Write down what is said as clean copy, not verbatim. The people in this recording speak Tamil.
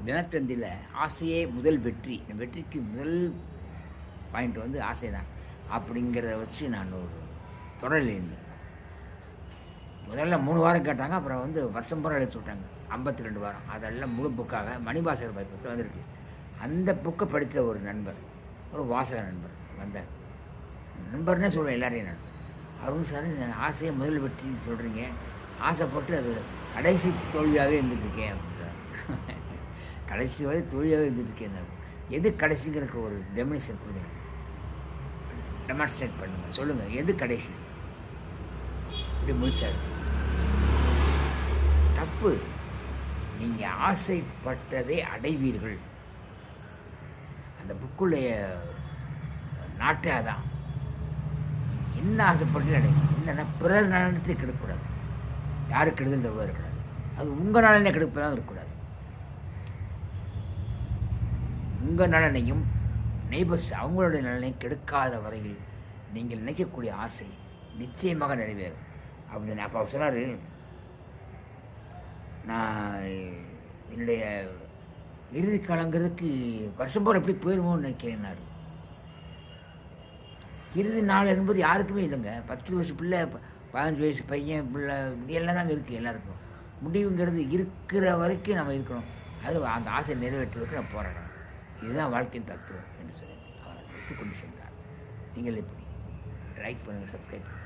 தினத்தந்தியில் ஆசையே முதல் வெற்றி, இந்த வெற்றிக்கு முதல் பாயிண்ட் வந்து ஆசை தான் அப்படிங்கிறத வச்சு நான் ஒரு தொடரில் இருந்தேன். முதல்ல 3 வாரம் கேட்டாங்க, அப்புறம் வந்து வருஷம் பூரா எழுதி விட்டாங்க, 52 வாரம். அதெல்லாம் முழு புக்காக மணிபாஸ்கர் பதிப்பகத்தில் வந்திருக்கு. அந்த புக்கை படித்த ஒரு நண்பர், ஒரு வாசக நண்பர் வந்தார். நண்பர்னே சொல்லுவேன் எல்லாரையும் நான். அவரும் சார், ஆசையை முதல் வெற்றின்னு சொல்கிறீங்க, ஆசைப்பட்டு அது கடைசி தோல்வியாகவே இருந்துட்டுருக்கேன் அப்படின்றார். கடைசி வரை தோல்வியாகவே இருந்துட்டுருக்கேன். அது எது கடைசிங்கிறதுக்கு ஒரு டெமினேஷன் கொடுங்க, டெமான்ஸ்ட்ரேட் பண்ணுங்கள், சொல்லுங்கள் எது கடைசி. இப்படி முடிச்சார். தப்பு, நீங்கள் ஆசைப்பட்டதை அடைவீர்கள். அந்த புக்குடைய நாட்டே அதான். என்ன ஆசைப்பட்டு அடைவீங்க. என்னென்னா பிறர் நலனத்தை கெடுக்கக்கூடாது, யாருக்கு கெடுதல் தருவதாக இருக்கக்கூடாது, அது உங்கள் நலனை கெடுப்பதாக இருக்கக்கூடாது. உங்கள் நலனையும் நெய்பர்ஸ் அவங்களுடைய நலனை கெடுக்காத வரையில் நீங்கள் நினைக்கக்கூடிய ஆசை நிச்சயமாக நிறைவேறும் அப்படின்னு. அப்போ அவர் சொன்னார், நான் என்னுடைய இறுதி காலங்கிறதுக்கு வருஷம் போகிற எப்படி போயிடுவோம்னு நினைக்கிறேன்னாரு. இறுதி நாள் என்பது யாருக்குமே இல்லைங்க. 10 வயசு பிள்ளை, 15 வயசு பையன், பிள்ளை, எல்லாம் தாங்க இருக்குது எல்லாருக்கும். முடிவுங்கிறது இருக்கிற வரைக்கும் நம்ம இருக்கணும். அது அந்த ஆசை நிறைவேற்றுவதற்கு நம்ம போராடணும். இதுதான் வாழ்க்கையின் தத்துவம் என்று சொல்லி அவர் எடுத்துக்கொண்டு சென்றார். நீங்கள் எப்படி லைக் பண்ணுங்கள், சப்ஸ்கிரைப் பண்ணுங்கள்.